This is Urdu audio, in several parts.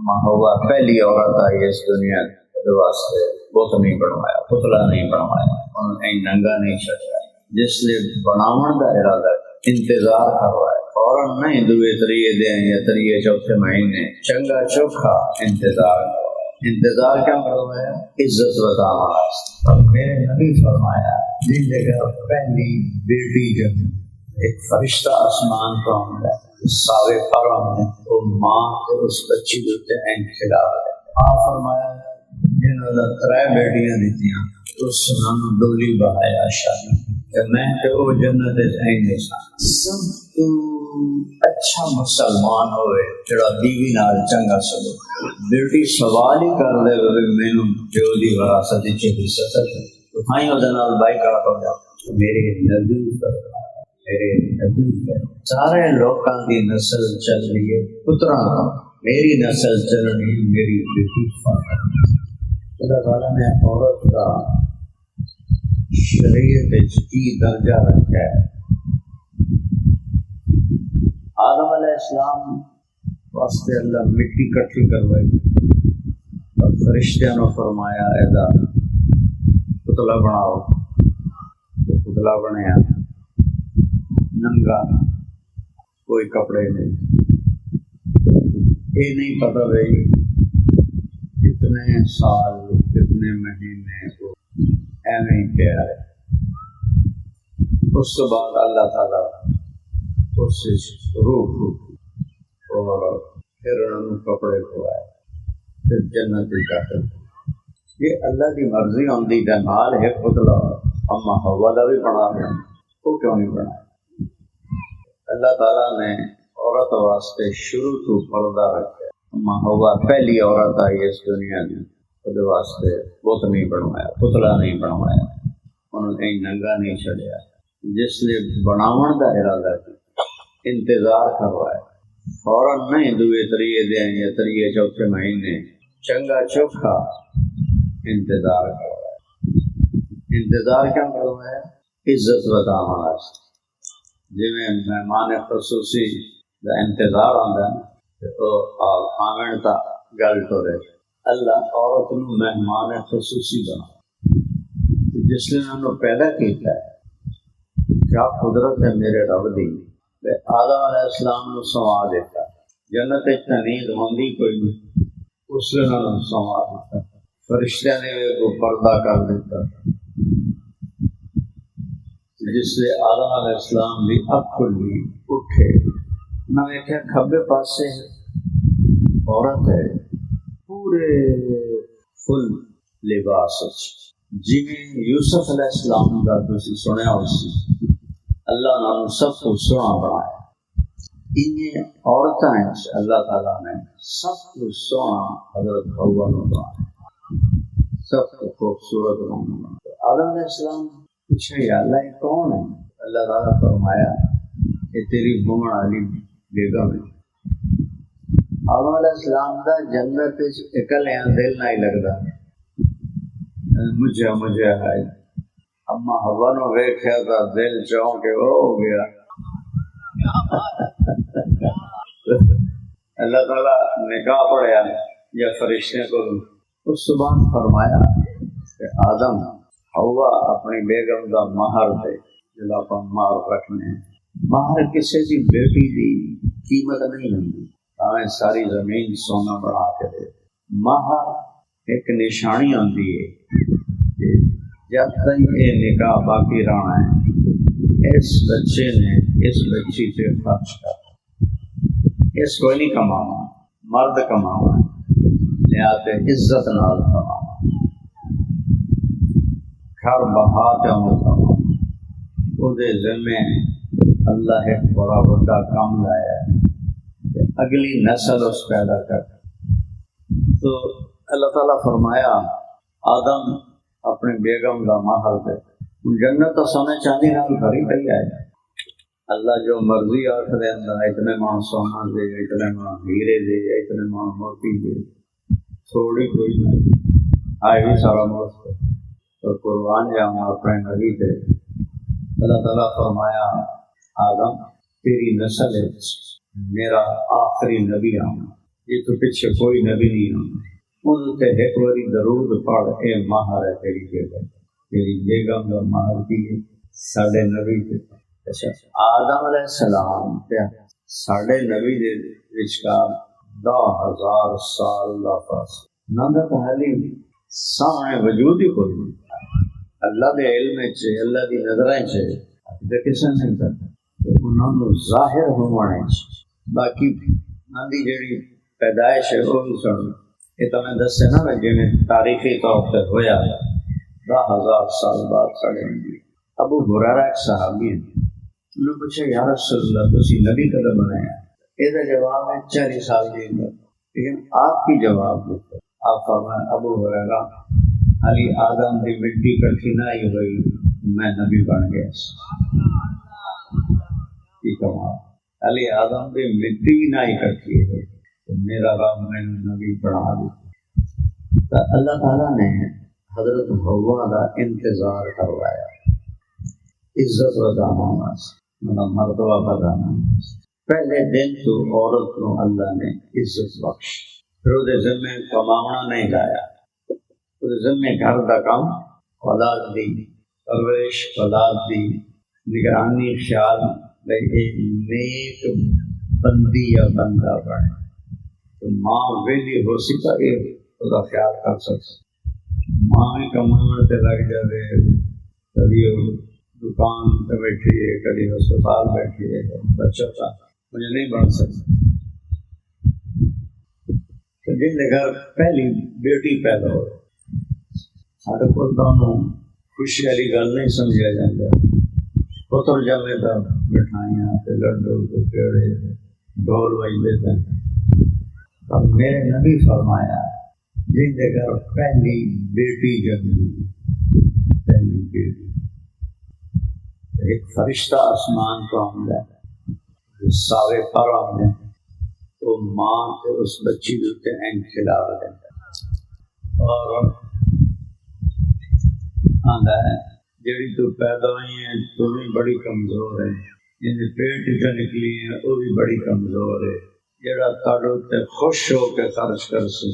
اما ہوا پہلی عورت آئی اس دنیا کے واسطے بت نہیں بنوایا، پتلا نہیں بنوایا، انہیں ننگا نہیں چھڑیا، جس لیے بناون دا ارادہ انتظار کروایا، فوراً نہیں دوے تریے دن یا تریے چوتھے مہینے چنگا چوکھا انتظار کیوں کروایا؟ عزت بتانا۔ اور میرے نبی فرمایا جن جگہ پہلی بیٹی جب ایک فرشتہ آسمان کو آمدا ہے ساوے پر آمدا ہے وہ ماں کے اس بچی کے این کھلا ہے۔ آپ فرمایا جنہوں نے 3 بیٹیاں دیتیاں اس نام ڈولی بہایا شادی کہ میں کہ وہ جنت این سب تو اچھا مسلمان ہوئے جڑا بیوی نال چنگا سلو۔ بیٹی سوال ہی کر دے مینوں جو دی وراثت وچ حصہ ہے تو ہاں اودے نال بائی کاٹ ہو جا۔ میرے نبی سارے لوکاں دی نسل چل رہی ہے پتراں، میری نسل چل رہی ہے میری بیٹی فاطمہ۔ اللہ تعالیٰ نے عورت کا شریعت کی درجہ رکھا ہے۔ آدم علیہ السلام واسطے اللہ مٹی کٹھی کروائی اور فرشتیاں نے فرمایا ایدا پتلا بناؤ، تو پتلا بنیا ننگا، کوئی کپڑے نہیں، یہ نہیں پتہ بھائی کتنے سال کتنے مہینے وہ ایویں ہی پیا ہے۔ اس کے بعد اللہ تعالیٰ اس سے روح پھوٹی اور پھر انہوں نے کپڑے کھوائے، پھر جنت میں داخل۔ یہ اللہ کی مرضی ہوندی ہے، نال ہے پتلا اما ہوا دا بھی بنا دیا، وہ کیوں نہیں بنایا؟ اللہ تعالیٰ نے عورت واسطے شروع تو پردہ رکھا۔ اما ہوا پہلی عورت آئی اس دنیا میں، وہ واسطے بت نہیں بنوایا، پتلا نہیں بنوایا، انہوں نے ننگا نہیں چھڑیا، جس لیے بناون دا ارادہ کی انتظار کروایا، فوراً نہیں دوے تریے دن یا تریے چوتھے مہینے چنگا چوکھا انتظار کروایا۔ انتظار کیوں کروایا؟ عزت بتاون واسطے۔ جی میں مہمان خصوصی دا انتظار ہوتا ہے تو آمن تا گل ٹورے، اللہ عورت نو مہمان خصوصی بنا، جس نے انہوں نے پیدا کیتا ہے۔ کیا قدرت ہے میرے رب دی، آدم علیہ السلام نے سوا دیتا، جنت نیند ہوندی کوئی نہیں، اس نے انہوں نے سوا دیتا، فرشتہ نے وہ پردہ کر دیتا، جس سے آدم علیہ السلام بھی اب کھلی اٹھے نہ دیکھا کھبے پاسے عورت ہے پورے فل لباس جی یوسف علیہ السلام کا تسی سنیا اسی اللہ نے سب کو سونا بنایا، ان عورتیں اللہ تعالیٰ نے سب کو سونا حضرت حوا نے بنایا، سب کو خوبصورت بنایا۔ آدم علیہ السلام پوچھا یا اللہ یہ کون ہے؟ اللہ تعالیٰ فرمایا یہ تیری بمن والی بیگم ہے۔ آدم علیہ السلام کا جنت اکلیاں دل نہیں لگتا، مجھے ہے اما ہوا نو ویکھیا تھا دل چاہوں کہ وہ ہو گیا۔ اللہ تعالیٰ نکاح پڑھیا یا فرشتے کو اس زبان فرمایا کہ آدم ہوا اپنی بیگم کا مہر دے، جب آپ مہر رکھنے ہیں، مہر کسی کی بیٹی کی قیمت نہیں ہوتی، ہمیں ساری زمین سونا بنا کے دے۔ مہر ایک نشانی ہوتی ہے کہ جب تک یہ نکاح باقی رہنا ہے اس بچے نے اس بچی سے خرچ کر، اس کو نہیں کمانا، مرد کمانا، لہٰذا عزت نال کمانا، گھر بہا کے کمانا، وہ ذمے اللہ ایک بڑا بڑا کام لایا ہے کہ اگلی نسل اس پیدا کر۔ تو اللہ تعالیٰ فرمایا آدم اپنی بیگم کا مہر دے، جنت تو سونے چاندی نال بھری پئی ہے، اللہ جو مرضی آخ دے اندر اتنے مان سونا دے، اتنے مان ہیرے دے، اتنے مان موتی دے، تھوڑی کوئی نہیں، آئے بھی سارا مفت اور قربان جاؤں اپنے نبی دے۔ اللہ تعالیٰ فرمایا آدم تیری نسل ہے میرا آخری نبی آنا، یہ تو پیچھے کوئی نبی نہیں ہونا، ان تے ایک باری درود پڑھ، اے مہر ہے تیری بیگم، تیری بیگم کا مہر کی ساڈے نبی تے۔ اچھا آدم علیہ السلام تے ساڈے نبی دے وچکار 10,000 سال دا فاصلہ، نہ دا تعلیم سامنے وجود ہی کوئی نہیں، اللہ دے علم چ، اللہ دی نظریں چ تے کسے نہیں کرتا، انہاں نوں ظاہر ہونے چ، باقی انہاں دی جڑی پیدائش ہے وہ بھی سن، یہ تو میں دسے نا جی میں تاریخی طور پر ہویا 10,000 سال بعد ساڑے نبی۔ ابو ہریرہ ایک صحابی ہے، انہوں نے پوچھا یا رسول اللہ تسی نبی کدوں بنایا؟ یہ جواب ہے 40 سال کی عمر، لیکن آپ کی جواب دیتے آپ فرمائیں ابو ہریرہ علی آدم دی مٹی کٹھی نہ ہی ہوئی میں نبی بن گیا، کی کمال، علی آدم دی مٹی بھی نہ ہی کٹھی ہوئی میرا رب میں نبی بنا دیا۔ اللہ تعالیٰ نے حضرت حوا کا انتظار کروایا عزت بدانا مطلب مرتبہ بدانا، پہلے دن تو عورت کو اللہ نے عزت بخش، پھر وہ ذمے کماونا نہیں لایا، وہ ذمے گھر کا کام، اولاد دی پرورش، اولاد دی نگرانی، خیال بھائی نیک بندی یا بندہ بنے، تو ماں ویلی ہو سکتا ہے اس کا خیال کر سکتا، ماں بھی کمانے تے لگ جائے، کبھی دکان پہ بیٹھی ہے، کبھی ہسپتال بیٹھی ہے، بچہ کا مجھے نہیں بن سکتا۔ تو جن گھر پہلی بیٹی پیدا ہو سارے کو خوشی والی گل نہیں سمجھا جاتا، پتر جمے تو مٹھائیاں لڈو پیڑے ڈھول بجتے تھے، اور میرے نبی فرمایا جن گھر پہلی بیٹی جمی، پہلی بیٹی ایک فرشتہ آسمان کو آمد ہے ساوے پر آمد ہے، تو ماں کے اس بچی کے این کھلا دیتا اور آندا ہے جڑی تو پیدا ہوئی ہیں تو بھی بڑی کمزور ہے، جن پیٹ جو نکلی ہیں وہ بھی بڑی کمزور ہے، جڑا تاڑو تے خوش ہو کے خرچ کر سی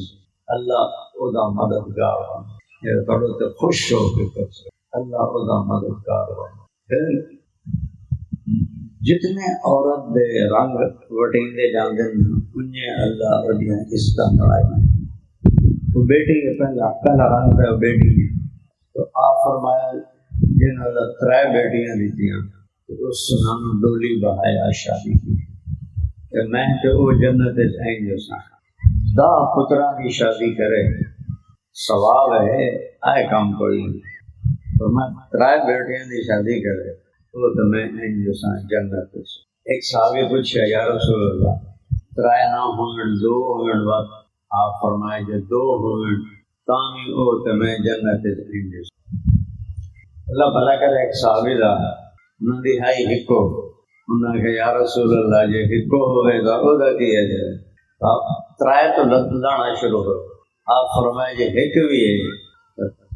اللہ او دا مددگار بن، جڑا تاڑو تے خوش ہو کے خرچ کر اللہ او دا مددگار بن۔ پھر جتنے عورت دے رنگ وٹیندے جاندے انہیں اللہ ودیاں عزتاں بڑھائی، وہ بیٹی پہلا رنگ ہے بیٹی، تو آپ فرمایا جن اللہ 3 بیٹیاں دیتیاں تو اس نام ڈولی بہایا شادی کی کہ میں کہ وہ جنت آئیں جو سا 10 پترا کی شادی کرے ثواب ہے، آئے کام کوئی تو میں 3 بیٹیاں کی شادی کرے وہ تو میں آئیں جو سا جنت۔ ایک صحابی پوچھا یا رسول اللہ 3 نہ ہوں 2 ہوں وقت، آپ فرمائے جو 2 ہوں تامی او تو میں جنت آئیں جو سا۔ اللہ بھلا کرے ایک صحابی دا انہوں نے ہائی ہکو، انہوں نے کہا یا رسول اللہ جی ہکو ہوئے گا او دا کیا جائے، آپ 3 تو لانا شروع ہو، آپ فرمائے جی ہک بھی ہے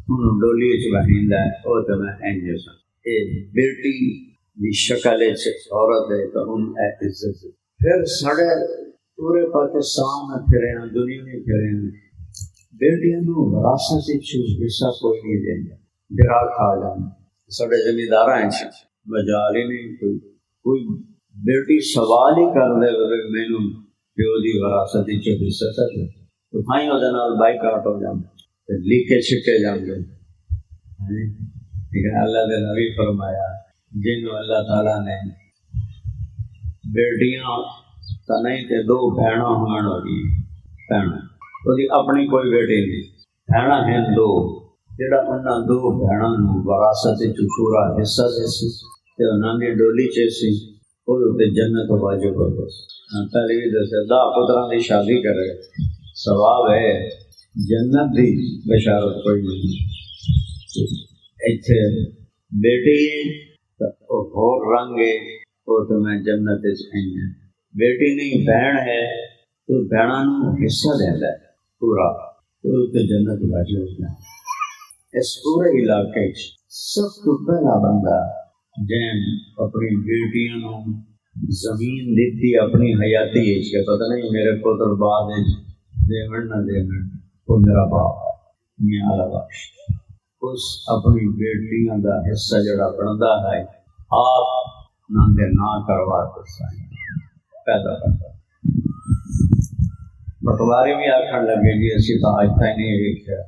انہوں ڈولی چبہیندہ ہے او تو میں آئیں جو سا۔ بیٹی دی شکل عورت ہے تو ان عزت، پھر سڑے پورے پاکستان میں پھرے ہیں، دنیا میں پھرے ہیں، بیٹیاں نو وراثت حصہ کوئی نہیں دینا، گرا کھا جانا، سڑے زمیندار ہیں مجال ہی نہیں، کوئی بیٹی سوال ہی کر دے مینوں پیو دی وراثت حصہ کر دے تو بھائی وہ بائی کاٹ ہو جانا، لکھے چھکے جاندے۔ لیکن اللہ نے نبی فرمایا جنہوں اللہ تعالیٰ نے بیٹیاں تو نہیں تے 2 بہناں ہونے ہوگی، بہناں وہ اپنی کوئی بیٹی نہیں، بہناں ہیں 2، جڑا انہاں 2 بہناں وراثت پورا حصہ دے سی تے انہاں دی ڈولی چ سی وہ تے جنت واجب ہو گئی۔ پہلے بھی دسے 10 پتراں دی شادی کرے ثواب ہے، جنت دی بشارت کوئی نہیں۔ ایتھے بیٹی ہے تو اور رنگ ہے وہ تو میں جنت آئی، بیٹی نہیں بہن ہے تو بہنوں حصہ دینا ہے پورا تو جنت واجب ہوتا ہے۔ اس پورے علاقے سب تو پہلا بندہ جن اپنی بیٹیاں زمین دیتی اپنی حیاتی کے پتہ نہیں میرے پتر بعد دیون نہ دیون، وہ میرا باپ ہے میاں والا بخش، اس اپنی بیٹیاں دا حصہ جڑا بنتا ہے آپ نہ دے نہ کروا کے پیدا کرتا۔ پٹواری بھی آخر لگے جی اسی تو آج تک نہیں دیکھا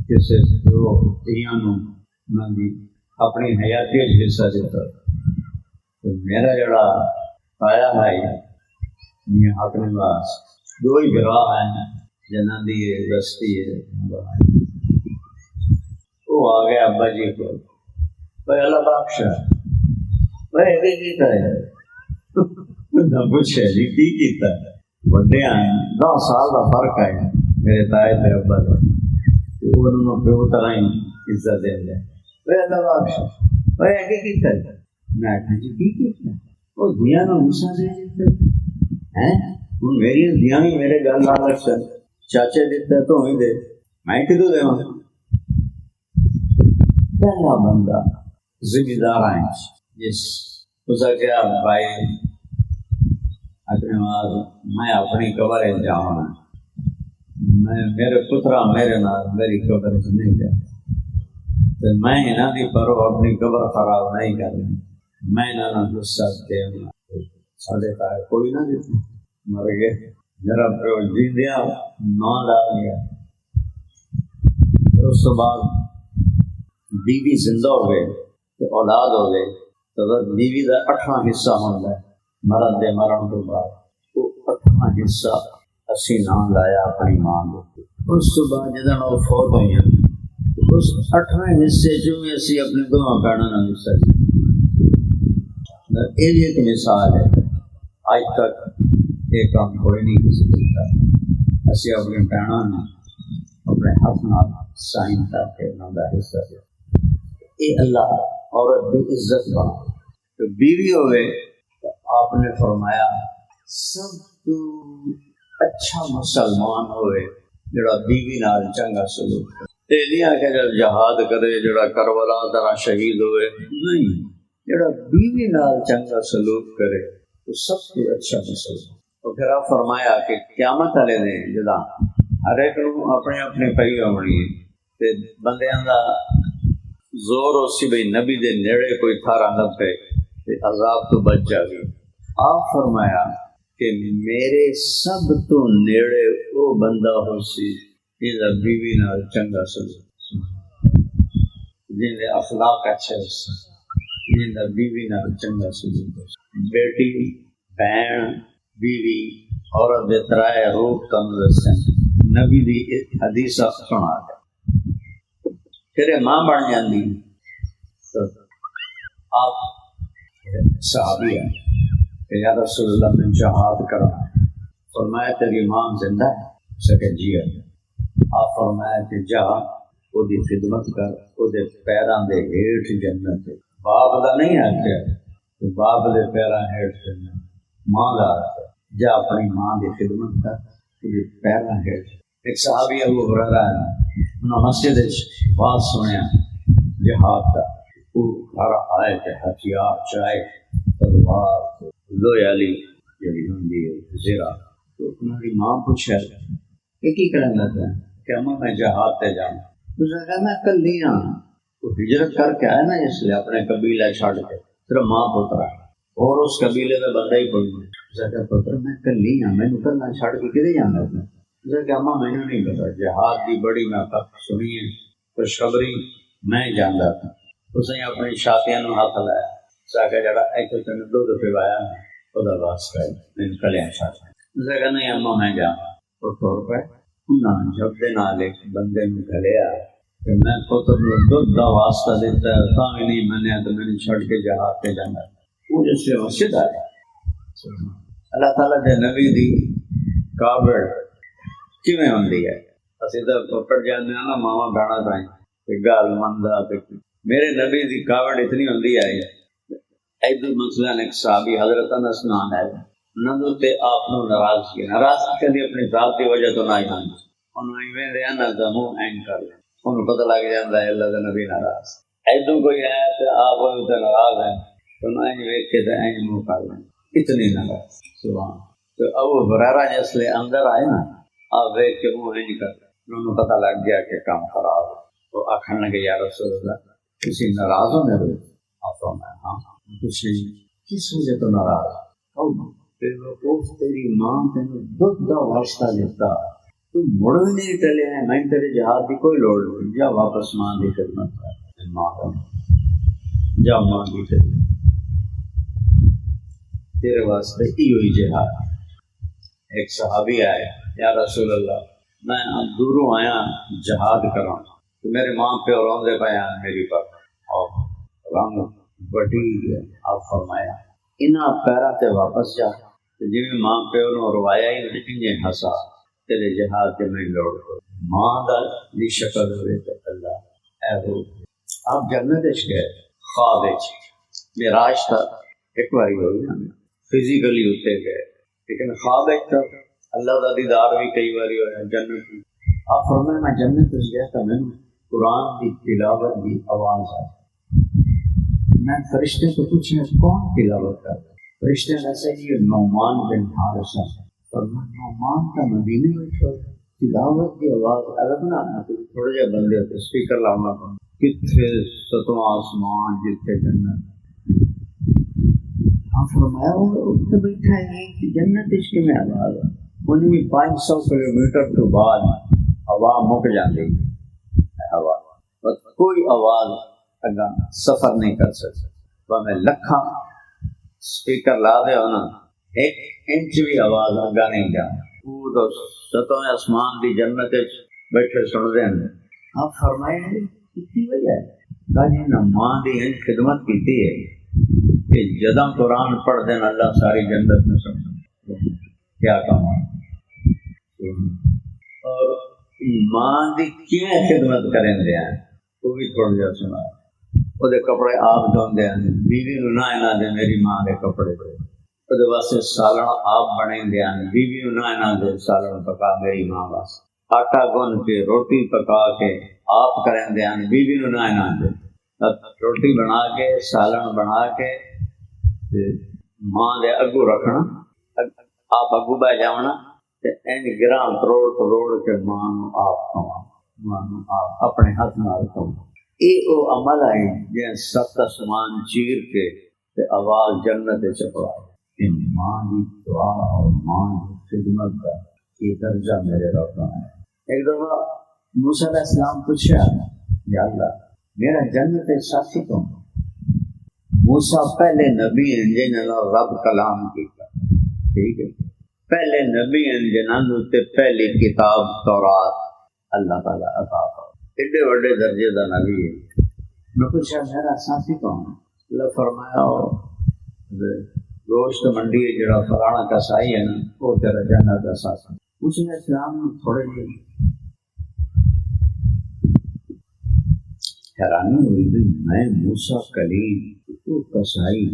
کسی جو دھیاں نہ دی اپنی حیاتی حصہ دیتا۔ میرا جڑا آیا ہے یہ اپنے پاس دو ہی گراہ ہیں جنہاں دی دستی ہے، وہ آ گیا ابا جی کو اللہ بخش پوچھے جی کی کیتا وڈے ہیں 10 سال کا فرق ہے میرے تائے تے ابا کا، انہوں پیو طرح ہی عزت دے دے اللہ بخش کی کیتا میں آخیا جی کی کیتا وہ دیا نو حصہ دے دیتے ہیں میری دیا بھی میرے گل نہ لگ سن چاچے دیتا تو ہی دے میں کدو دے پہلا بندہ ذمہ دار ہیں جس اس کیا بھائی اپنے میں اپنی قبر جاؤں میں میرے پترا میرے نال میری قبر نہیں جاتا میں انہاں دی پرو اپنی قبر خراب نہیں کرنی میں نہ غصہ دے ساڈے پاس کوئی نہ دیتا مر گئے میرا پیو جیندیا نہ لا گیا۔ پھر اس کے بعد بیوی زندہ ہو گئے تو اولاد ہو گئے تو بیوی کا 8واں حصہ ہوتا ہے مرد دے مرن تو بعد وہ 8واں حصہ اسی نام لایا اپنی ماں کو۔ اس کے بعد جدن وہ فوت ہوئی اس 8ویں حصے چوں اسی اپنے دونوں بہنوں کا حصہ یہ ایک مثال ہے آج تک یہ کام کوئی نہیں کسی کرتا اسی اپنی بہنوں نے اپنے ہاتھ نال سائن کر کے انہوں کا حصہ دیا۔ یہ اللہ عورت کی عزت بنا تو بیوی ہوئے تو آپ نے فرمایا سب تو اچھا مسلمان ہوئے جڑا بیوی نال چنگا سلوک کرے۔ یہ نہیں آ کہ جب جہاد کرے جڑا کربلا طرح شہید ہوئے، نہیں، جڑا بیوی نال چنگا سلوک کرے تو سب سے اچھا مسلمان۔ تو پھر آپ فرمایا کہ قیامت والے دن جدا ہر ایک نو اپنے اپنے پئی ہونی ہے تے بندیاں دا زور اسی بھئی نبی دے نیڑے کوئی تھارا نہ پے تے عذاب تو بچ جاوی۔ آپ فرمایا کہ میرے سب تو نیڑے وہ بندہ ہو سی جہاں بیوی نال چنگا سلوک جن دے اخلاق اچھے ہو سی جہاں بیوی نال چنگا سلوک ہو سی۔ بیٹی بہن بیوی عورت دے ترائے روح تنظر سن نبی دی حدیث سنا دے پھر ماں بن جاندی تو آپ صحابی ہیں کہ یا رسول اللہ میں جہاد کرنا ہے، فرمایا تیری ماں زندہ ہے؟ سکے جی ہے۔ آپ فرمایا کہ جا وہ دی خدمت کر وہ دے پیراں دے ہیٹھ جنت ہے۔ باپ دا نہیں آکھیا کہ باپ دے پیراں ہیٹھ جنت، ماں دا آکھیا جا اپنی ماں دی خدمت کر وہ دے پیراں ہیٹھ۔ ایک صحابی ابو ہریرہ ہے انہوں مسجد بات سنیا جہاد کا، وہ گھر آئے کہ ہتھیار چائے تلوار لوہے والی جڑی ہوندی ہے زیرہ، تو انہوں نے ماں پوچھا کہ کی کرنا لگا کہ اما میں جہاد تے جاؤں، اس نے کہا میں کلی ہاں، تو ہجرت کر کے آیا نا اس لیے اپنے قبیلہ چھڑ کے صرف ماں پترا اور اس قبیلے کا بندہ ہی کوئی نہیں۔ اس نے کہا پتر میں کلی ہاں میں نکلنا چھڑ کے کدے جانا ہے؟ اس نے کہا اما مینوں نہیں پتا جہاد کی بڑی میں سنی ہے خوشخبری میں جانا تھا۔ اس نے اپنی شاتیاں نو ہاتھ لایا ساکہ جڑا ایتھے تین دودھ پوایا وہ واسطہ ہے میں کلیاں چھڑ۔ اس نے کہا نہیں اما میں جانا اور طور پہ انہاں جب دے نال ایک بندے نو گھلیا کہ میں پتر نو دودھ دا واسطہ دیتا ہے تاں بھی نہیں منیا تو میں نے چھڑ کے جہاد پہ جانا۔ وہ جس سے مسجد آیا اللہ تعالیٰ دے نبی دی کابڑ کیویں ہوندی ہے؟ اسی تو پکڑ جانے نا ماما بہنا تائیں کہ گال مندا میرے نبی دی کاوڑ اتنی ہوندی ہے۔ ایدو مثلا ایک صحابی حضرت انس نام ہے نندو تے آپ نو ناراض کدی اپنی ذات دی وجہ تو نہ جان انہوں ایویں دے نا منہ اینڈ کر لیں انہوں پتہ لگ جاندا ہے اللہ دا نبی ناراض۔ ایدو کوئی ہے تے آپ تے ناراض ہیں تو میں ویکھے تو این منہ کر لیں اتنی ناراض سبحان. تو ابو ہریرہ جسلے اندر آئے نا آپ ویکھ کے منہ نہیں کر انہوں نے پتہ لگ گیا کہ کام خراب ہے. تو آخر لگے یا رسول اللہ کسی ناراض ہو میرے آپ فرمایا ہاں کچھ نہیں. کس وجہ تو ناراض تیری ماں تینوں دودھ کا واسطہ دیتا تو مڑ بھی نہیں ٹلے ہیں. میں تیرے جہاد کی کوئی لوڑ نہیں. جا واپس ماں کی خدمت کر ماں کا جا ماں کی خدمت تیرے واسطے ہی ہوئی جہاد. ایک صحابی آئے یا رسول اللہ میں دوروں آیا جہاد کراں تو میرے ماں پیو روندے پے ہیں میری پر اور رنگ بڑی ہے. آپ فرمایا انہاں پیرا تے واپس جا جی ماں پیو نو روایا ہی نہیں ہسا تیرے جہاد کے میں لوڑ ماں دا دی شکل ہوئے تو اللہ اے ہو. آپ جنت اچ گئے خواب اچ معراج تھا ایک باری ہوئی نا فزیکلی اتنے گئے لیکن خواب اچ تھا اللہ دا دیدار بھی کئی باری ہوا جنت. آپ فرمائے میں جنت اچ گیا تھا میں قرآن کی تلاوت کی آواز آئی. میں فرشتے کو پوچھا کون تلاوت کر رہا. فرشتے ایسے ہی نعمان بن حارثہ فرمایا نعمان کا مدینے میں تلاوت کی آواز الگ نہ تھوڑے جہے بندے ہوتے اسپیکر لاؤنا کتنے ستواں آسمان جتنے جنت. ہاں فرمایا وہ اتنے بیٹھا ہے کہ جنت عشق میں آواز ہے. انہیں بھی 500 کلومیٹر تو بعد ہوا مک جاتی ہوا بس کوئی آواز اگا سفر نہیں کر سکتا. میں لکھاں اسپیکر لا دے ہو نا 1 انچ بھی آواز اگا نہیں جا. وہ تو ستویں آسمان دی جنت بیٹھے سن دے ہیں. آپ فرمائے کتنی وجہ ہے کہ جی ماں دی خدمت کی ہے کہ جداں قرآن پڑھ دینا اللہ ساری جنت میں سن کیا کام. اور ماں دی کیوں خدمت کریں دے ہیں وہ بھی تھوڑا جا سنا. وہ کپڑے آپ دھوندے ہیں بیوی نو نہ اینا دے میری ماں دے کپڑے دے وہ واسطے سالن آپ بنے دے ہیں بیوی نو نہ اینا دے سالن پکا میری ماں واسطے. آٹا گن کے روٹی پکا کے آپ کریں دے ہیں بیوی نو نہ اینا دے روٹی بنا کے سالن بنا کے ماں دے اگو رکھنا آپ اگو بہ جاؤنا این گراں کروڑ کے ماں نو آپ کھوا ماں نو آپ اپنے ہاتھ نال کھوا. یہ وہ عمل ہے جن 7 آسمان چیر کے آواز جنت چپڑا. ماں کی دعا اور ماں کی خدمت کا یہ درجہ میرے رب کا ہے. ایک دفعہ موسیٰ علیہ السلام پوچھا یا اللہ میرا جنت ساتھی کون. موسیٰ پہلے نبی ہیں جنہوں نے رب کلام کیا ٹھیک ہے. پہلے نبی ہیں جنہوں نے پہلی کتاب تورات اللہ تعالیٰ عطا فرمائی. ایڈے بڑے درجے کا نبی ہے. میں پوچھا میرا ساتھی کون ہے. اللہ فرمایا گوشت منڈی جڑا فلانا کسائی ہے نا وہ تیرا جنت کا ساتھی. اس نے اسلام میں تھوڑے جی حیرانی ہوئی بھی میں موسیٰ کلیم تو کسائی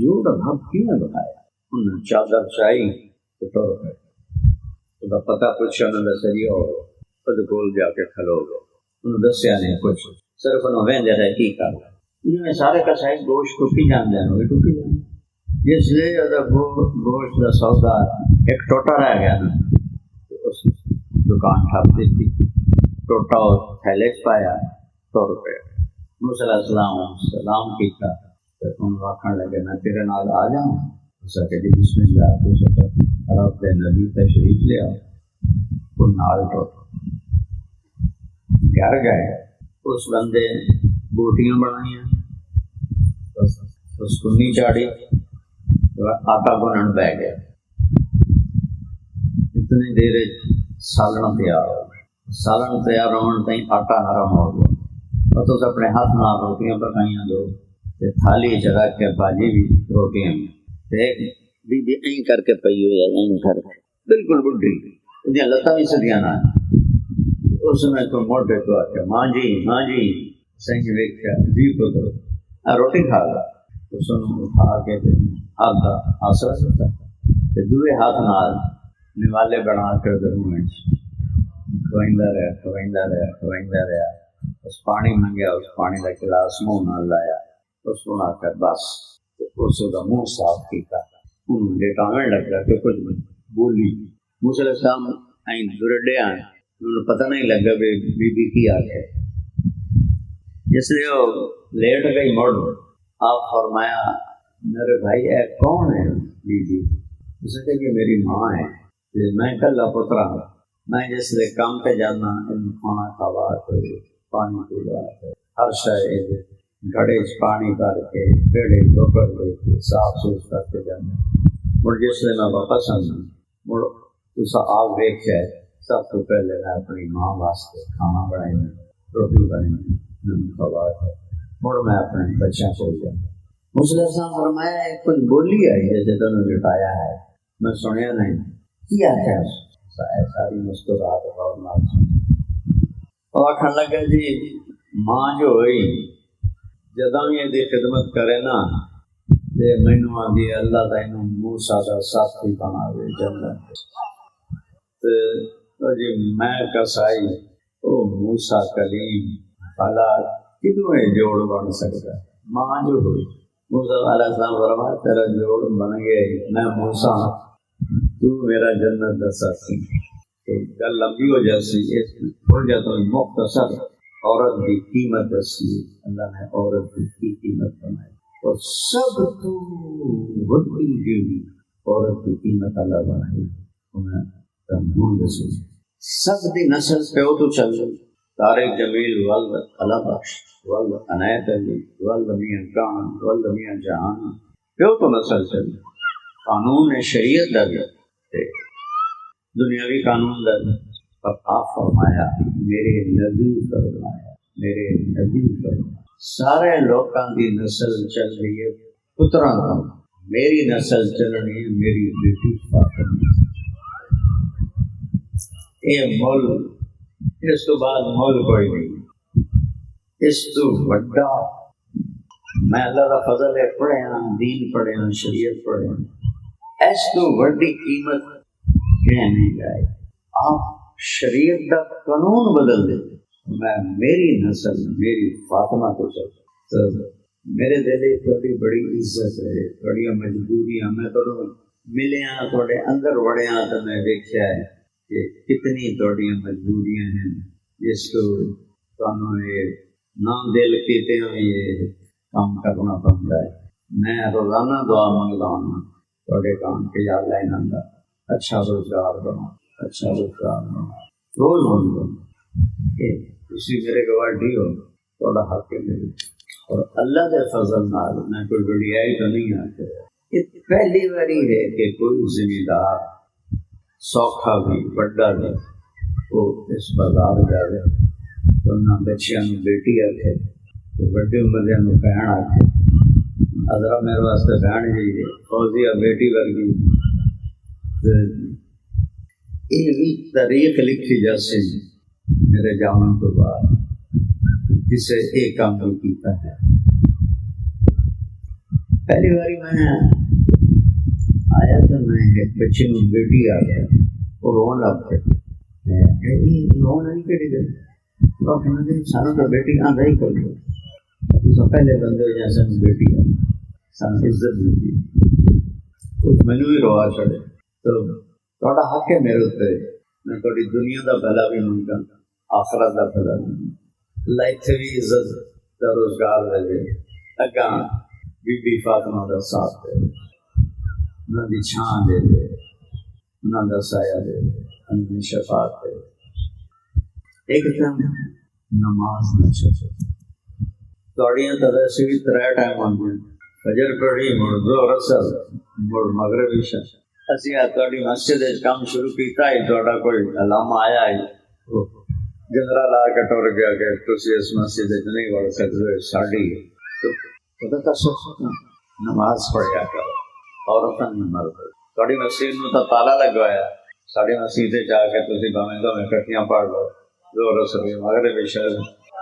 جو رب کیوں بتایا. انہوں نے چادر چاہی تو ٹور گئے. تو پتہ پوچھا انہوں نے سری اور خود کول جا کے کھلو گئے. انہوں دسیا نہیں کچھ صرف انہوں ویندے رہے کی کر جی میں سارے کسائی گوشت ٹوکی جاندے ہیں وہ ٹوکی جاندے. جس لیے گوشت کا سودا ایک ٹوٹا رہ گیا نا اس دکان ٹھپ دیتی ٹوٹا اور تھیلے پایا 100 روپے. موسیٰ علیہ السلام سلام کیتا تو انہوں آکھن لگے میں تیرے نال آ جاؤں. اس کہ جی بسم اللہ تو سب رب دے نبی تشریف لے آؤ. وہ نال ٹوٹ گھر گئے. اس بندے بوٹیاں بنائیاں اس کنی چاڑی آٹا گنن بہ گیا. اتنی دیر سالن تیار ہو گیا. سالن تیار ہونے تھی آٹا نرم ہو گیا. اور تو اپنے ہاتھ نہ روٹیاں پکائیاں دو تھالی چ رکھ کے بھاجی بھی روٹیاں بی این کر کے پی ہوئی ہے این کر کے بالکل بڈھی لتاں بھی سدیاں نہ. اس میں تو موٹے تو آ کے ماں جی سنگ ویکھیا جی پتر روٹی کھا گا. اس نے اٹھا کے ہاتھ کا آسرا سکتا دوے ہاتھ نال نوالے بنا کر کھوائندا رہا. اس پانی منگیا اس پانی کا گلاس منہ نال لایا اس کو آخر بس اس کا منہ صاف کیا لٹاویں لگا کہ کچھ بولی موسیٰ علیہ السلام درڑے آئے انہوں پتہ نہیں لگا بی بی کی آگے جس لیے وہ لیٹ گئی مڑ آپ فرمایا میرے بھائی اے کون ہے بی بی اسے کہ یہ میری ماں ہے میں کل پترا میں جس لیے کام پہ جانا ان کھانا کھوا پانی پلا ہر شاید گھڑے پانی کر کے پیڑے ڈوکر لے کے صاف ستھرا کر کے جانا اور جس لیے میں واپس آنا مڑ اس آپ دیکھ جائے سب سے پہلے میں اپنی ماں واسطے کھانا بنائی روٹی بنائی کھوا ہے مڑ میں اپنے بچوں کو جانا مسلم صاحب فرمایا کچھ بولی آئی جیسے تمہیں لٹایا ہے میں سنیا نہیں کیا ہے ساری مسکرات اور نال اور آخر لگا جی ماں جو ہوئی جدوں یہ خدمت کرے نا تے مینوں آندی اللہ تعالی موسیٰ دا ساتھی بناوے جنت تو جی میں کسائی او موسیٰ کلیم بھلا کدوں جوڑ بن سکتا ہے ماں جو ہوئی موسیٰ علیہ السلام فرمایا تیرا جوڑ بن گیا میں موسیٰ تو میرا جنت دا ساتھی تو گل لمبی ہو جاتی تھوڑا جا تو مختصر عورت کی قیمت دسی اللہ نے عورت کی قیمت بنائی اور سب تو بڑی جو عورت کی قیمت اللہ بنائی سب دی نسل پیو تو چل طارق جمیل ولد اللہ بخش ولد عنایت علی ولد میاں کان ولد میاں جہان پیو تو نسل چل قانون شریعت در دنیاوی قانون در پر آپ فرمایا میرے نبی فرمایا میرے نبی فرمایا سارے لوگوں کی نسل چل رہی ہے پتراں کا میری نسل چل رہی ہے میری بیٹی فاطمہ یہ مول اس تو بعد مول کوئی نہیں اس تو بڑا میں اللہ کا فضل ہے پڑھے ہاں دین پڑھے ہاں شریعت پڑھے ہاں اس تو بڑی قیمت نہیں جائے آپ شریعت کا قانون بدل دیتے میں میری نسل میری فاطمہ کو چلتا تو میرے دل تھوڑی بڑی عزت ہے بڑی مجبوریاں میں تھوڑا ملے ہاں تھوڑے اندر وڑے ہاں تو میں دیکھا ہے کہ کتنی تھوڑی مجبوریاں ہیں جس کو تمہیں یہ نہ دل کیتے ہیں یہ کام کرنا پڑتا ہے میں روزانہ دعا منگتا ہوں تھوڑے کام کے یا اللہ انہوں کا اچھا روزگار بنا اچھا روزگار بنا روز بن اسی میرے گواہی ہو تھوڑا حق ہے میرے اور اللہ کے فضل نال میں کوئی بڑیائی تو نہیں آتے یہ پہلی باری ہے کہ کوئی ذمہ دار سوکھا بھی بڑا بھی وہ اس بازار جائے تو نہ بچیاں بیٹی آکھے تو بڑی عمر میں بہن آکھے حضرت میرے واسطے بہن جی فوزیہ بیٹی ورگی یہ بھی تاریخ لکھی جیسے میرے جانے کے بعد جسے ایک کام بھی کیتا ہے پہلی باری میں آیا تو میں ایک بچے میں بیٹی آ گیا وہ رون لگ گئے رون نہیں کری گئی سانو تو بیٹی آدھا ہی کر دو تو پہلے بندے جیسے بیٹی آئی سان عزت دی مینو بھی روا چڑھے تو تھوڑا حق ہے میرے اتنے میں تھوڑی دنیا کا بھلا بھی منگا آخرت کا بھلا بھی اللہ اتنے بھی عزت کا روزگار دے دے اگاں بی بی فاطمہ کا ساتھ دے انہوں کی چھان دے دے انہوں کا سایہ دے دے انہوں کی شفاعت دے دے ایک دم نماز نہ چھوڑے توڑیاں تو ویسے بھی 3 ٹائم آتے ہیں فجر پڑھی مڑ ظہر اثر مڑ مغرب عشاء اسی تھوڑی مسجد کام شروع کیتا ہے تھوڑا کوئی علامہ آیا ہے جنرا لا کے ٹر گیا کہ تسی اس مسجد نہیں بڑھ سکتے ساڑی تو پتہ تھا نماز پڑھیا کرو عورتاں نے مرد تھوڑی مسجد میں تو تالا لگوایا ساڑی مسجد جا کے تسی بھاویں تو اکٹھیاں پڑھ لو ظہر اثر مغرب عشاء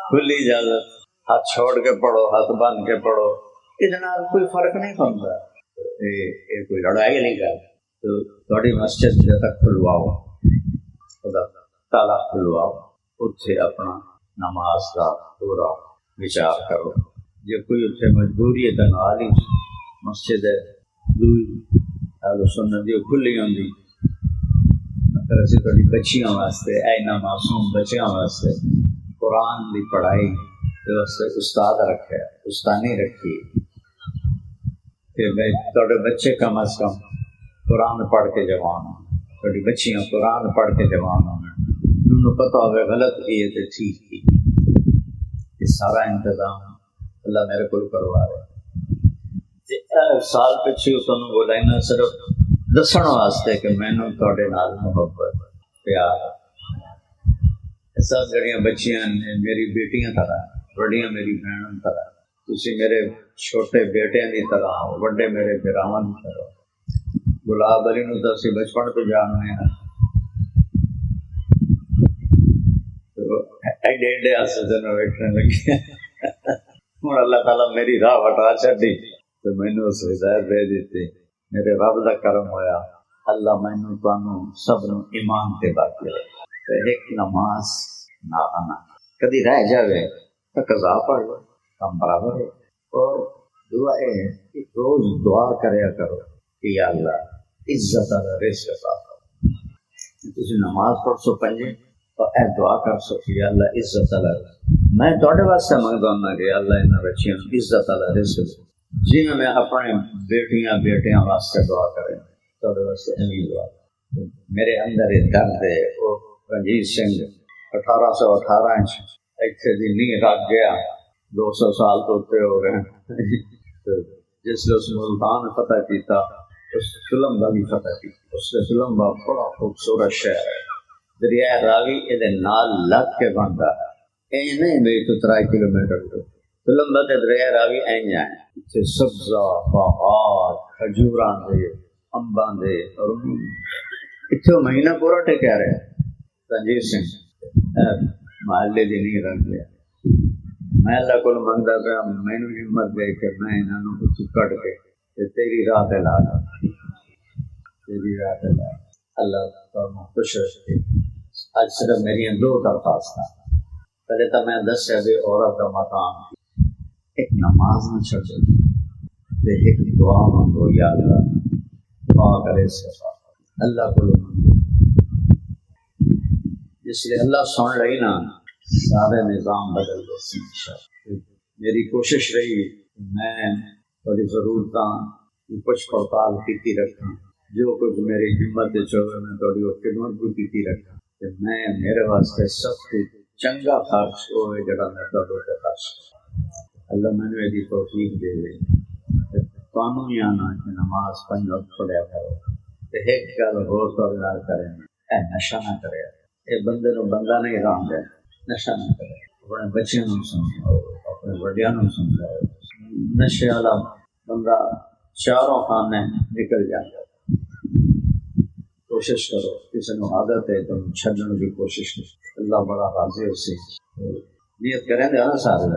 کھلی اجازت ہاتھ چھوڑ کے پڑھو ہاتھ باندھ کے پڑھو اس نال کوئی فرق نہیں پڑتا یہ کوئی لڑائی نہیں کر تو تھوڑی مسجد جب تک کھلواؤ خدا تالا کھلواؤ اتنے اپنا نماز کا پورا وچار کرو جو کوئی اتنے مجبوری ہے تو نال ہی مسجد ہے دوئی اہل سنت دی کھلی ہوندی، مگر اسی تھوڑی بچیاں واسطے اینا معصوم بچیاں واسطے قرآن دی پڑھائی دے واسطے استاد رکھے، استانی رکھی کہ تھوڑے بچے کم از کم قرآن پڑھ کے جوان ہوں، تھوڑی بچیاں قرآن پڑھ کے جوان ہوں، انہوں پتہ ہوئے غلط کی ہے تو ٹھیک کی، یہ سارا انتظام اللہ میرے کو کروا رہے۔ سال پچھے تمہیں بولا صرف دسن واسطے کہ مینوں تھوڑے نال محبت پیار، سب جڑیاں بچیاں نے میری بیٹیاں طرح، بڑیاں میری بہنوں طرح، تسی میرے چھوٹے بیٹیاں دی طرح ہو، بڑے میرے بھراواں دی طرح۔ گلاب علی نوں تو اسی بچپن تو جاننے ہیں، ایڈے ایڈے آسے نوں ویکھنے لگے، ہوں اللہ تعالیٰ میری راہ وٹا چھڈی تو مینوں اس ہدایت دے دیتی، میرے رب دا کرم ہویا، اللہ مینوں تانوں سب نوں ایمان تے باقی رکھے۔ ایک نماز نہ آنا کدی رہ جاوے تو قضا پڑھ لو، کم برابر ہے۔ اور دعا ہے کہ روز دعا کریا کرو کہ یا اللہ عزت والا رزق عطا کرو۔ تسی نماز پڑھ سو پنجے تو اے دعا کر سو کہ یا اللہ عزت والا میں تھوڑے واسطے منگدا ہوں کہ اللہ انہاں بچیاں عزت والا رزق، جی میں اپنے بیٹیاں بیٹیاں واسطے دعا کریں تھوڑے واسطے ایویں دعا۔ میرے اندر یہ درد ہے، وہ رنجیت سنگھ 1818 ایتھے دی نہیں رکھ گیا، 200 سال تو اتنے ہو گئے، جس نے اس ملتان فتح کیتا اس فلم کا بھی فتح کی، اس نے فلم کا بڑا خوبصورت شہر ہے، دریائے راوی یہ نال لگ کے بنتا ہے، این نہیں میری تو 3 کلومیٹر تو فلم کا دریائے راوی این ہے، اتنے سبزہ پہاڑ کھجوراں دے امباں دے، اور اتنے مہینہ پورا ٹکیا رہے رنجیت سنگھ محلے دی نہیں رکھ گیا۔ میں اللہ کو منگتا پیا مینوں ہمت دے کہ میں انہوں کو کٹ کے تیری راہ تے لا دا، تیری راہ تے لا۔ اللہ تعالیٰ خوش رکھے۔ اج صرف میری 2 درخواست، پہلے تو میں دسیا بھی عورت کا مقام، ایک نماز نہ چھڑو تے ایک دعا منگو یا اللہ دعا کرے صفا اللہ کو منگو، جس لیے اللہ سن لئی نا سارے نظام بدل گئے۔ میری کوشش رہی میں تھوڑی ضرورتاں کی پوچھ پڑتال کی رکھاں، جو کچھ میری ہمت چوے میں تھوڑی وہ خدمت بھی کی رکھاں کہ میں میرے واسطے سب کچھ چنگا خرچ ہوئے جڑا میں تھوڑے تے خرچ اللہ میں نے دی توفیق دے دے۔ تانوں ہی آنا کہ نماز 5 وقت پڑھیا کرو تے ایک گل ہور تھوڑے نال کرے، اے نشہ نہ کرے، اے بندے نو بندہ نہیں رہن دے، نشہ نہ کرے، اپنے بچیاں نوں سمجھاؤ، اپنے وڈیاں نوں سمجھاؤ۔ نشے والا بندہ چاروں خانے نکل جاتا، کوشش کرو کسی نوں عادت ہے تو چھڈن کی کوشش کرو، اللہ بڑا راضی ہو سی۔ نیت کریں دے نا سارے